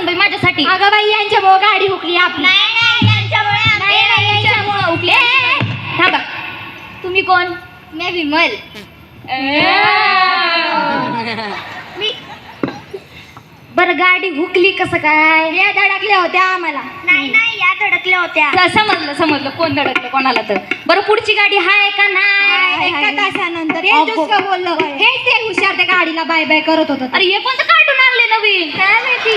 असन बाई माझ्यासाठी. अगं बाई यांच्यामुळे गाडी हुकली आपली. नाही यांच्यामुळे हुकली. थांबा, तुम्ही कोण? मी विमल. मी बरं गाडी हुकली कसं काय? या धडकल्या होत्या आम्हाला. नाही या धडकल्या होत्या. समजलं कोण धडकलं कोणाला तर. बरं पुढची गाडी हाय का नाही? एका तासानंतर अगो. दुसरं बोललं हे ते हुशार त्या गाडीला बाय बाय करत होतं. अरे हे कोणतं कार्टून आणले नवीन? काय माहिती.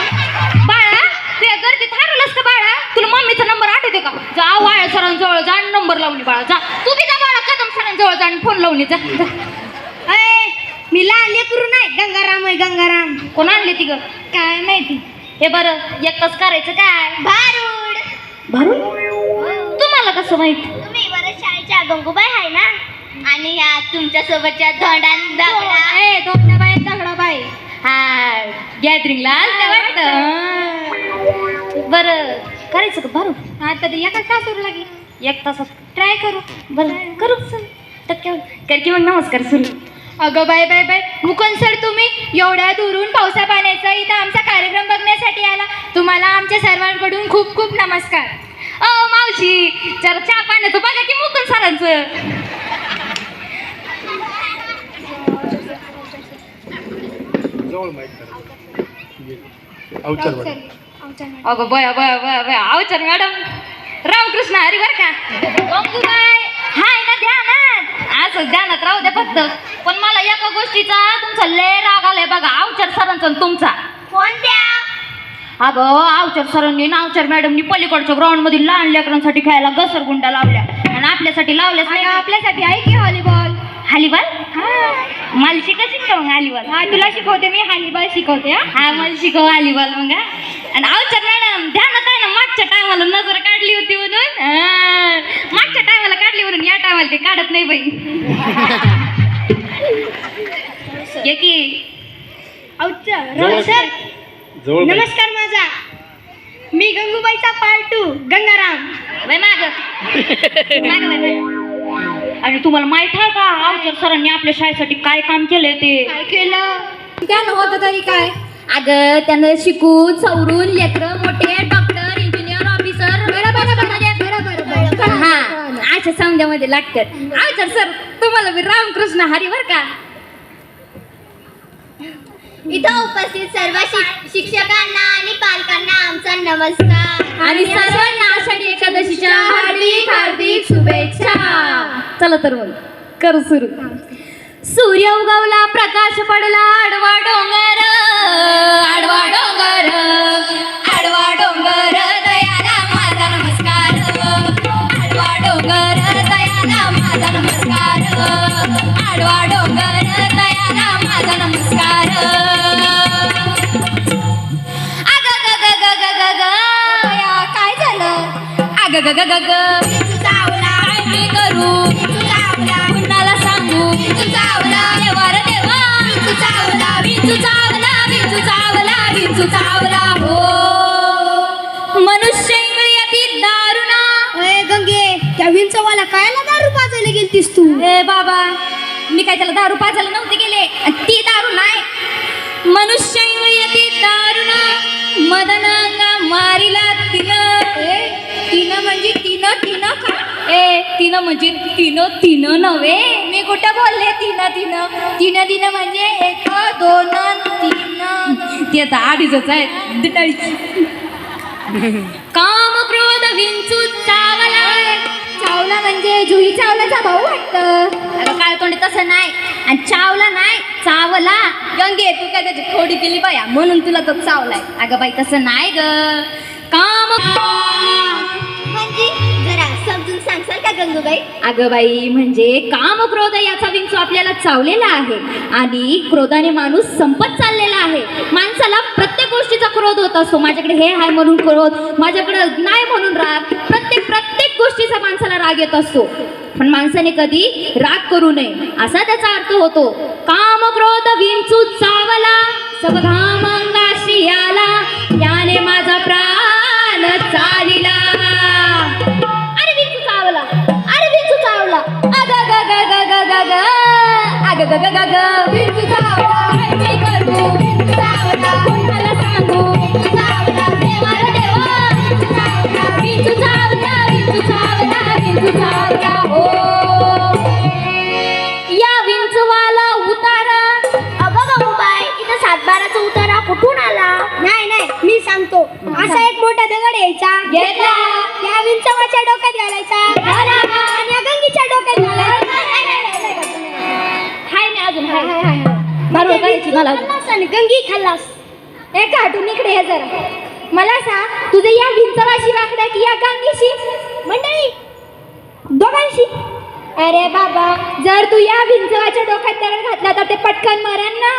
बाळा तुझ्या गर्दीत हरवलंस का बाळा? तुला मम्मीचा नंबर आठवते का? जा वाळ सरांजवळ जा आणि नंबर लावली बाळा. जा तू बी जा बाळा, कदम सरांजवळ जा आणि फोन लावली. जा मी लहान लेकरू नाही. गंगाराम आहे गंगाराम. कोण आणले ती ग? काय माहिती. हे बरं एकच करायचं काय? भारूड. भरून तुम्हाला कसं माहित? तुम्ही बरं शाळेच्या गंगूबाई आहे ना, आणि या तुमच्या सोबतच्या धोंडान दगडा धोंडाबाई दगडाबाई. हा गॅदरिंगला आलत्या वाटतं. बरं करायचं का भरून? आता ते एका तासावर लागेल. 1 तासात ट्राय करू. बरं करू सर. टक्के कर की मग नमस्कार सुरू. अगं bye bye bye Mukund sir, तुम्ही एवढ्या दुरून पावसा पाण्याचा इथं आमचा कार्यक्रम बघण्यासाठी आला. तुम्हाला आमच्या सर्वांकडून खूप खूप नमस्कार. मावशी जरा चहा पाण्याचं बघा की मुकुंद सरांचं. अगं बया अवचर मॅडम. रामकृष्ण हरी बर का. गंगूबाई हाय ना ध्यानात. असं ध्यानात राहू द्या फक्त. पण मला एका गोष्टीचा तुमचा लय राग आलाय बघा, अवचर सरांचा आणि तुमचा. कोणत्या? अगं अवचर सरांनी ना अवचर मॅडमनी पलीकडच्या ग्राउंड मध्ये लहान लेकरांसाठी खेळायला घसरगुंडा लावल्या आणि आपल्यासाठी लावल्याच नाही. आपल्यासाठी आहे की व्हॉलीबॉल. हॅलीबॉल? मला शिकवशील का मग हॅलीबॉल? हा तुला शिकवते मी. हॅलीबॉल शिकवते. हा मला शिकव हॅलीबॉल मग. आणि अवचर मॅडम ध्यानात आहे ना, मागच्या टायमाला नजर काढली होती म्हणून. मागच्या टायमाला काढली म्हणून या टायमाला ते काढत नाही बाई. की सर नमस्कार. माझा मी गंगूबाईचा पार्ट 2 गंगाराम. बाई माग आणि तुम्हाला माहित आहे का अवचर सरांनी आपल्या शाळेसाठी काय काम केलंय ते? काय केलं त्यानं? होतं तरी काय? अगं त्यानं शिकून सवरून लेकरं मोठे डॉक्टर इंजिनियर ऑफिसर हा अशा समजामध्ये लागतात. अवचर सर तुम्हाला मी रामकृष्ण हरी बर का. इथं उपस्थित सर्व शिक्षकांना आणि पालकांना आमचा नमस्कार आणि सर्वांना आषाढी एकादशीच्या हार्दिक हार्दिक शुभेच्छा. चला तर मग करू सुरू. सूर्य उगवला प्रकाश पडला आडवा डोंगर आडवा डोंगर आडवा डोंगर दयाला माझा नमस्कार. आडवा डोंगर दयाला माझा नमस्कार. आडवा डोंगर दयाला माझा नमस्कार. अग ग ग ग ग ग ग काय झालं? अग ग ग ग ग चावला मी करू चावला कुणाला सांगू चावला देवार देवा चावला विंचू चावला विंचू चावला विंचू चावला हो. मनुष्य इंगळी दारुणा. अरे गंगे त्या विंचवाला कायला दारू पाजायला गेलतीस तू? ए बाबा मी काय त्याला दारू पाजायला नव्हते गेले. ती दारू नाही. मनुष्य इंगळी दारुणा मदन अंगा मारिला तिनं. तिनं म्हणजे तिनं का? तिनं म्हणजे तिनं नव्हे. मी कुठं बोलले तिनं म्हणजे 1 2 3. ती आता अडीचच आहे दिटाळीची. काम क्रोध विंचू चावला म्हणजे जुही चावलाचा भाऊ वाटतं. अगं काय तोंडी तसं नाही. आणि चावला नाही चावला. गंगे तू काय त्याची खोडी केली बाया म्हणून तुला तो चावलाय. अगं बाई तसं नाही ग. काम म्हणजे जरा समजून सांगसाल का गंगूबाई? अगं बाई म्हणजे काम क्रोध याचा विंचू आपल्याला चावलेला आहे आणि क्रोधाने माणूस संपत चाललेला आहे. माणसाला प्रत्येक गोष्टीचा क्रोध होत असतो. माझ्याकडे हे आहे म्हणून क्रोध, माझ्याकडे नाही म्हणून राग. प्रत्येक गोष्टीचा माणसाला राग येत असतो. पण माणसाने कधी राग करू नये असा त्याचा अर्थ होतो. काम क्रोध विंचू चावला सब घाम अंगाशी आला याने माझा प्राण चालिला. अरे विंचू चावला अग ग ग ग ग ग ग अग ग ग ग ग विंचू चावला. मी करू विंचू चावला कुणाला सांगू विंचू चावला. असा एक मोठा दगड यायचा, घेतला. त्या विंचवाच्या डोक्यात घालायचा आणि या गंगीच्या डोक्यात घालायचा. हाय नाही अजून हाय बरोबर करायची मला अजून. खाल्लास आणि गंगी खाल्लास. ए कार्टून इकडे ये जरा. मला सांग तुझे या विंचवाशी वाकडा की या गांगीशी? मंडळी दोघांशी. अरे बाबा जर तू या विंचवाच्या डोक्यात दगड घातला तर ते पटकन मरण ना.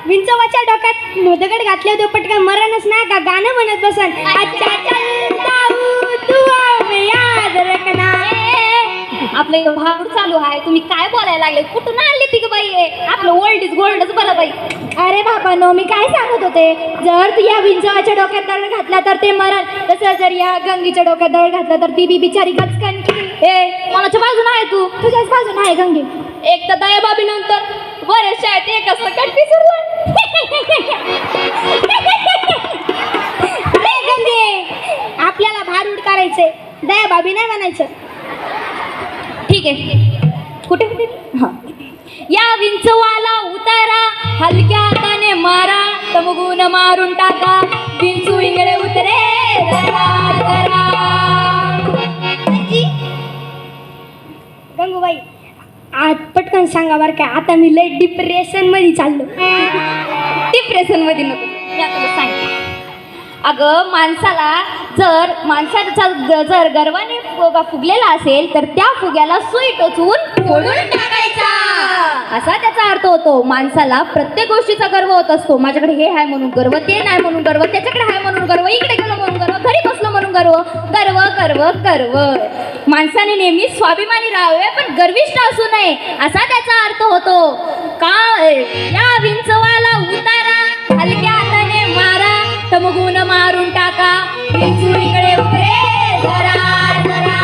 विंचवाच्या डोक्यात दगड घातले तो पटकन मरणच ना का गाणं म्हणत बसन. अच्छा चलता हूँ दुआ में याद रखना. आपलं इथं भागूड चालू आहे, तुम्ही काय बोलायला लागले? कुठून आणली ती ग बाई? आपलं ओल्ड इज गोल्डच बरं बाई. अरे बाबा नो मी काय सांगत होते, जर तू या विंचवाच्या डोक्यात दगड घातला तर ते मरण, तसं जर या गंगीच्या डोक्यात दगड घातला तर ती बी बिचारी गचकन. ए कोणाच्या बाजून आहे तू? तुझ्याच बाजून आहे गंगी. एक तर दयाबाबी नंतर बऱ्याच शाळेत एक असतं कटपी सुरला. आपल्याला भारूड करायचंय, दया बाबी नाही म्हणायचं. ठीक आहे कुठे कुठे हा. या विंचवाला उतारा हलक्या हाताने मारा तमगुण मारून टाका विंचू इंगळे उतरे जरा जरा. गंगूबाई आज पटकन सांगा बरं काय, आता मी लय डिप्रेशन मध्ये चाललो. डिप्रेशन मध्ये नको मी आता तुला सांगते. अगं माणसाचा जर गर्वाने फुगा फुगलेला असेल तर त्या फुग्याला सुई टोचून फोडून टाकायचा असा त्याचा अर्थ होतो. माणसाला प्रत्येक गोष्टीचा गर्व होत असतो. माझ्याकडे हे आहे म्हणून गर्व, ते नाही म्हणून गर्व, त्याच्याकडे आहे म्हणून गर्व, इकडे गेलो म्हणून गर्व, घरी बसलो म्हणून गर्व. गर्व गर्व गर्व. माणसाने नेहमी स्वाभिमानी राहावे पण गर्विष्ठ असू नये असा त्याचा अर्थ होतो. का या विंचवाला उतारा हलक्या हाताने मारा तमगुण मारून टाका विंचू इकडे उतरे जरा जरा.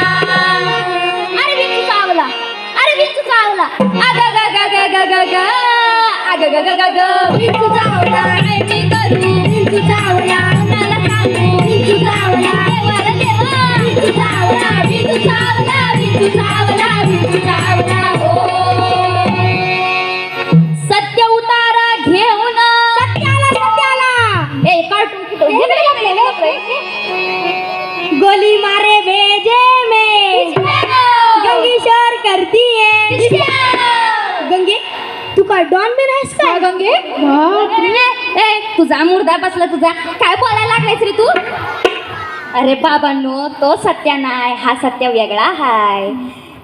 अरे विंचू चावला, अरे विंचू चावला, अग ग ग ग ग ग ग अग ग ग ग ग विंचू चावला. काय मी करू? विंचू चावला. कुणाला सांगू? विंचू चावला. देवाला देवा विंचू चावला, विंचू चावला, विंचू चावला, विंचू चावला. हो सत्य उतारा घेऊन सत्याला ए कार्टून गोली मारे भेजे में गंगी शोर करती है. गंगे तू का डॉन बिन आहेस का? गंगे ए तुझा मुर्दा बसला तुझा. काय बोलायला लागलायस रे तू? अरे बाबांनो तो सत्या नाही, हा सत्य वेगळा हाय.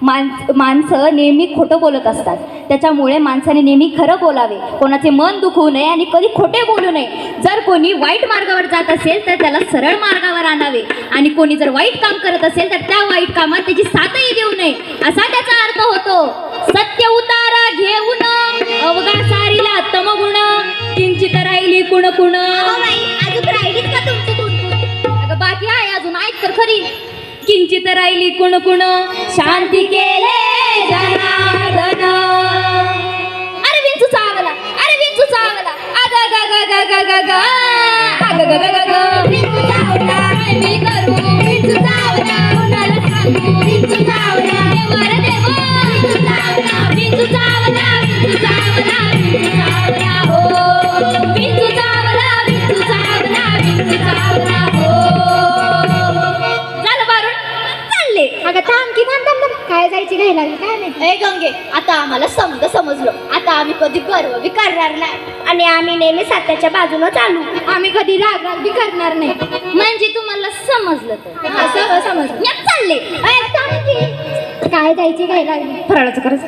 माणसं नेहमी खोटं बोलत असतात, त्याच्यामुळे माणसाने नेहमी खरं बोलावे, कोणाचे मन दुखवू नये आणि कधी खोटे बोलू नये. जर कोणी वाईट मार्गावर जात असेल तर त्याला सरळ मार्गावर आणावे आणि कोणी जर वाईट काम करत असेल तर त्या वाईट कामात त्याची साथही देऊ नये असा त्याचा अर्थ होतो. सत्य उतारा घेऊन अवघा सारीला तमगुण किंचित राहिली कुण कुण. अजून राहिलीच का तुमची कुण? अगं बाकी आहे अजून, ऐक तर खरी. किंचित राहिली कुण कुण शांती केले जनार्दन. अरे विंचू चावला, अरे विंचू चावला, अग ग ग ग ग ग ग अग ग ग ग ग विंचू चावला. काय मी करू? विंचू चावला. कुणाला सांगू? विंचू चावला. देवाला देवा विंचू चावला, विंचू चावला, विंचू चावला, विंचू चावला. हो विंचू चावला, विंचू चावला, विंचू चावला. हो अगं थांब की थांब थांब थांब. काय जायची नाही लागली काय माहिती. ए गंगे आता आम्हाला समजलं. आता आम्ही कधी गर्व बी करणार नाही आणि आम्ही नेहमी सत्याच्या बाजूला चालू. आम्ही कधी राग बी करणार नाही. म्हणजे तुम्हाला समजलं तर असं समजलं या चालले. ए, थांब की. काय जायची काय लागली. फराळाचं करायचं.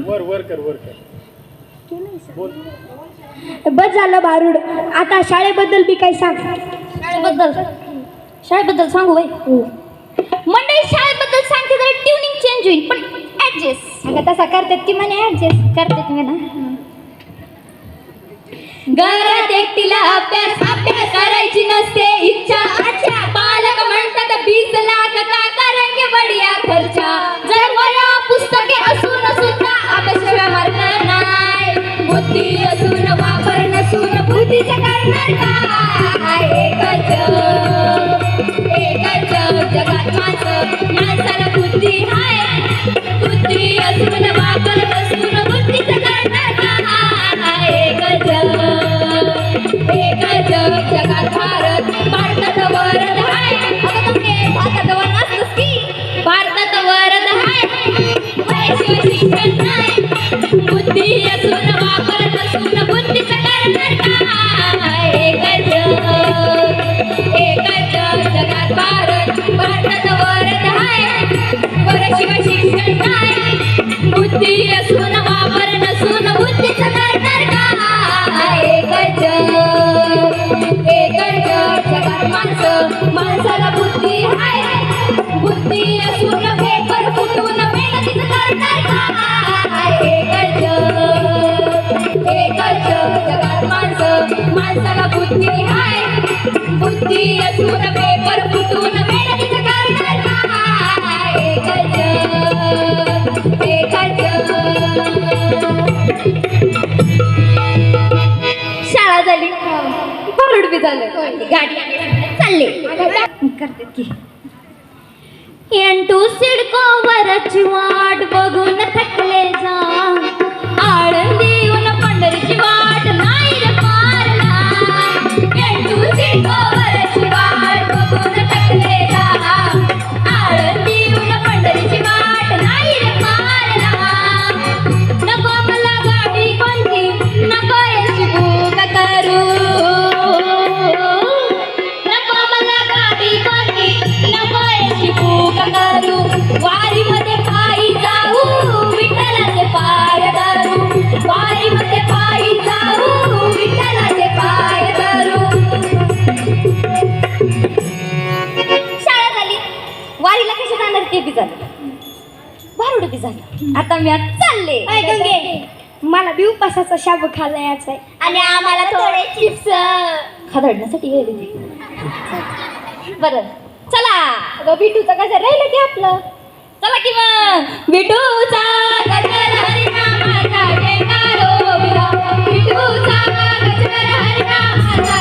वर कर बस झालं भारूड. आता शाळेबद्दल बी काही सांग. शाळेबद्दल सांगू बाई. मंडळी शाळेबद्दल सांगते जरा ट्युनिंग चेंज होईल पण ऍडजस्ट. अगं तसा करतात की म्हणे ऍडजस्ट करते तुम्ही ना. घरात एकटीला अभ्यास करायची नसते इच्छा. अच्छा पालक म्हणतात 20 लाख का करेंगे बढिया खर्चा. जर वया पुस्तके असून सुद्धा अभ्यासाशिवाय मार्ग नाही. बुद्धी असून वापर नसून बुद्धीचा करणार काय. एकच जगात माणसाला बुद्धी हाय. बुद्धी असून वापर नसून बुद्धीचा करणार काय. एकच शिक्षण नाही बुद्धी असून वापर नसून बुद्धीचा करणार काय एकच जगात भारतात वरद आहे वरशिवाय शिक्षण नाही बुद्धी असून वापर नसून बुद्धीचा करणार काय एकच जगात माणसाला बुद्धी आहे बुद्धी असून पेपर फुटून मेहनतीचं करणार काय एकच जगात माणसाला बुद्धी आहे बुद्धी असून पेपर फुटून मेहनतीचं करणार काय एकच शाळा झाली भरड बी झालं गाडी चालले करते की एंटू सिडको वरची वाट बघून थकले जा आळंदी येऊन पंढरीची वाट नाही रे पारला एंटू सिडको वरची वाट बघून थकले जा आळंदी येऊन पंढरीची वाट नाही रे पारला नको मला गाडी कोणती नको याची भूक करू नको मला गाडी कोणती नको याची भूक करू वारीमध्ये पायी जाऊ विठ्ठलाचे पाय धरू वारीमध्ये पायी जाऊ विठ्ठलाचे पाय धरू शाळा झाली वारीला कशी जाणार ते बी झालं भारुड बी झालं आता मी आज चालले अय गंगे मला बी उपासाचा शाबू खायला यायचा आहे आणि आम्हाला थोडे चिप्स खदडण्यासाठी गेले बरं चला अगं बिटूचा गजर राहिलं की आपलं चला की मग बिटूचा गजर हरिनामाचा जयकारो बिटूचा गजर हरिनामाचा